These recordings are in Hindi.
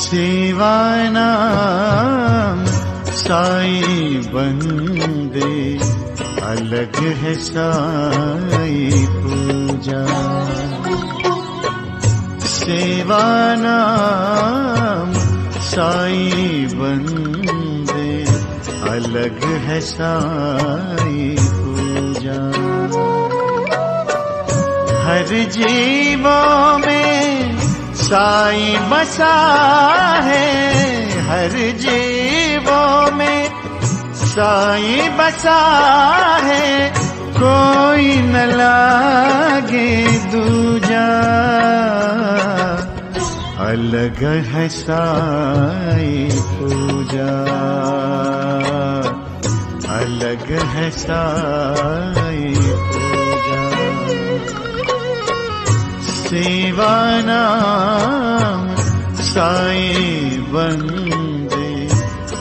सेवा नाम साई बंदे, अलग है साई पूजा। सेवा नाम साई बंदे, अलग है साई पूजा। हर जीवों में साई बसा है, हर जीवों में साई बसा है, कोई न लागे दूजा। अलग है साई पूजा, अलग है साई पूजा। सेवा नाम साई बंदे,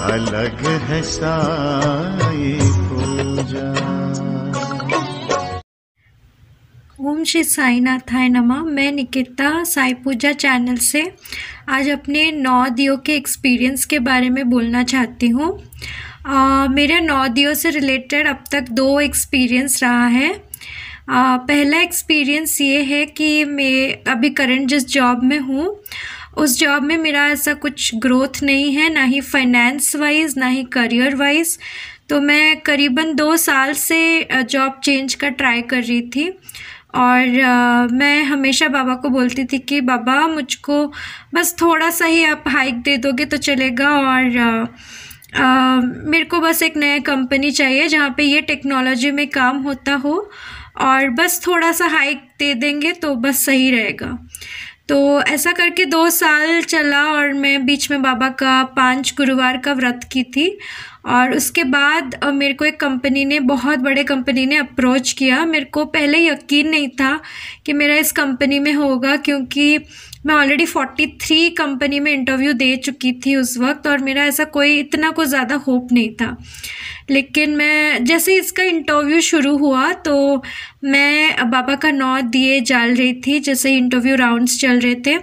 अलग है साई पूजा। ओम श्री साईनाथाय नमः। मैं निकिता साई पूजा चैनल से आज अपने 9 दियों के एक्सपीरियंस के बारे में बोलना चाहती हूँ। मेरे 9 दियों से रिलेटेड अब तक 2 एक्सपीरियंस रहा है। पहला एक्सपीरियंस ये है कि मैं अभी करंट जिस जॉब में हूँ उस जॉब में मेरा ऐसा कुछ ग्रोथ नहीं है, ना ही फाइनेंस वाइज ना ही करियर वाइज। तो मैं करीबन 2 साल से जॉब चेंज का ट्राई कर रही थी और मैं हमेशा बाबा को बोलती थी कि बाबा मुझको बस थोड़ा सा ही आप हाइक दे दोगे तो चलेगा, और मेरे को बस एक नया कंपनी चाहिए जहाँ पे ये टेक्नोलॉजी में काम होता हो, और बस थोड़ा सा हाइक दे देंगे तो बस सही रहेगा। तो ऐसा करके 2 साल चला और मैं बीच में बाबा का 5 गुरुवार का व्रत की थी। और उसके बाद मेरे को एक कंपनी ने, बहुत बड़े कंपनी ने अप्रोच किया। मेरे को पहले यकीन नहीं था कि मेरा इस कंपनी में होगा, क्योंकि मैं ऑलरेडी 43 कंपनी में इंटरव्यू दे चुकी थी उस वक्त, और मेरा ऐसा कोई इतना कुछ ज़्यादा होप नहीं था। लेकिन मैं जैसे इसका इंटरव्यू शुरू हुआ तो मैं बाबा का 9 दिए जल रही थी जैसे इंटरव्यू राउंड्स चल रहे थे।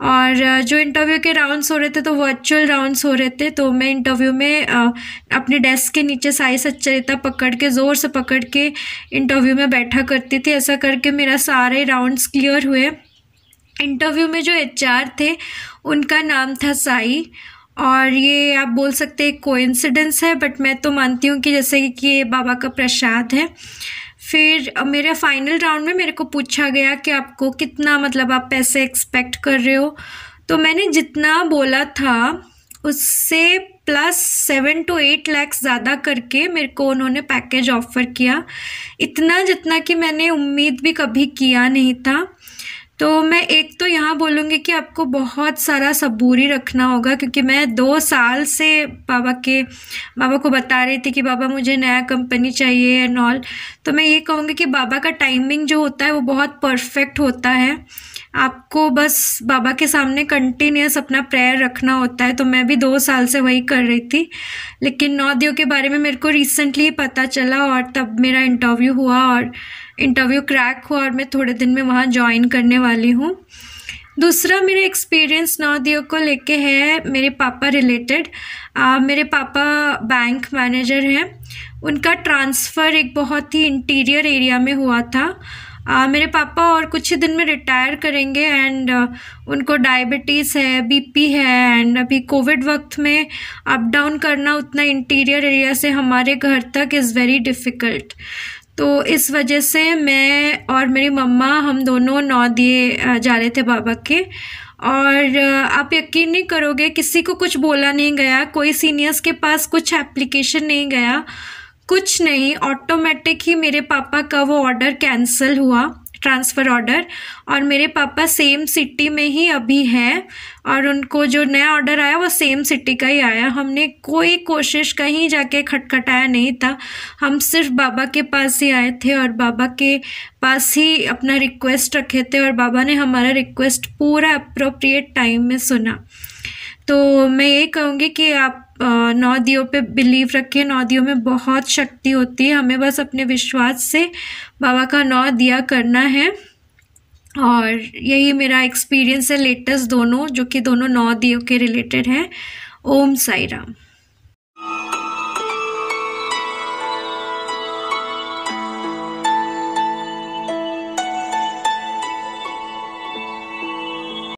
और जो इंटरव्यू के राउंड्स हो रहे थे तो वर्चुअल राउंड्स हो रहे थे। तो मैं इंटरव्यू में अपने डेस्क के नीचे साई सच्चरिता पकड़ के, ज़ोर से पकड़ के इंटरव्यू में बैठा करती थी। ऐसा करके मेरा सारे राउंड्स क्लियर हुए। इंटरव्यू में जो एचआर थे उनका नाम था साई, और ये आप बोल सकते हैं कोइंसिडेंस है, बट मैं तो मानती हूँ कि जैसे कि ये बाबा का प्रसाद है। फिर मेरे फाइनल राउंड में मेरे को पूछा गया कि आपको कितना, मतलब आप पैसे एक्सपेक्ट कर रहे हो। तो मैंने जितना बोला था उससे प्लस 7 to 8 लाख ज़्यादा करके मेरे को उन्होंने पैकेज ऑफ़र किया, इतना जितना कि मैंने उम्मीद भी कभी किया नहीं था। तो मैं एक तो यहाँ बोलूँगी कि आपको बहुत सारा सबूरी रखना होगा, क्योंकि मैं 2 साल से बाबा को बता रही थी कि बाबा मुझे नया कंपनी चाहिए एंड ऑल। तो मैं ये कहूँगी कि बाबा का टाइमिंग जो होता है वो बहुत परफेक्ट होता है। आपको बस बाबा के सामने कंटिन्यूस अपना प्रेयर रखना होता है। तो मैं भी 2 साल से वही कर रही थी, लेकिन 9 दियों के बारे में मेरे को रिसेंटली पता चला और तब मेरा इंटरव्यू हुआ और इंटरव्यू क्रैक हुआ और मैं थोड़े दिन में वहाँ ज्वाइन करने वाली हूँ। दूसरा मेरा एक्सपीरियंस 9 दियों को लेके है मेरे पापा रिलेटेड। मेरे पापा बैंक मैनेजर हैं। उनका ट्रांसफ़र एक बहुत ही इंटीरियर एरिया में हुआ था। मेरे पापा और कुछ ही दिन में रिटायर करेंगे एंड उनको डायबिटीज़ है, बीपी है, एंड अभी कोविड वक्त में अप डाउन करना उतना इंटीरियर एरिया से हमारे घर तक इज़ वेरी डिफ़िकल्ट। तो इस वजह से मैं और मेरी मम्मा हम दोनों 9 दिए जा रहे थे बाबा के। और आप यकीन नहीं करोगे, किसी को कुछ बोला नहीं गया, कोई सीनियर्स के पास कुछ एप्लीकेशन नहीं गया, कुछ नहीं। ऑटोमेटिक ही मेरे पापा का वो ऑर्डर कैंसिल हुआ, ट्रांसफ़र ऑर्डर, और मेरे पापा सेम सिटी में ही अभी हैं और उनको जो नया ऑर्डर आया वो सेम सिटी का ही आया। हमने कोई कोशिश कहीं जाके खटखटाया नहीं था, हम सिर्फ बाबा के पास ही आए थे और बाबा के पास ही अपना रिक्वेस्ट रखे थे और बाबा ने हमारा रिक्वेस्ट पूरा अप्रोप्रिएट टाइम में सुना। तो मैं ये कहूँगी कि आप 9 दियों पे बिलीव रखें। 9 दियों में बहुत शक्ति होती है, हमें बस अपने विश्वास से बाबा का 9 दिया करना है। और यही मेरा एक्सपीरियंस है लेटेस्ट दोनों, जो कि दोनों 9 दियों के रिलेटेड है। ओम साई राम।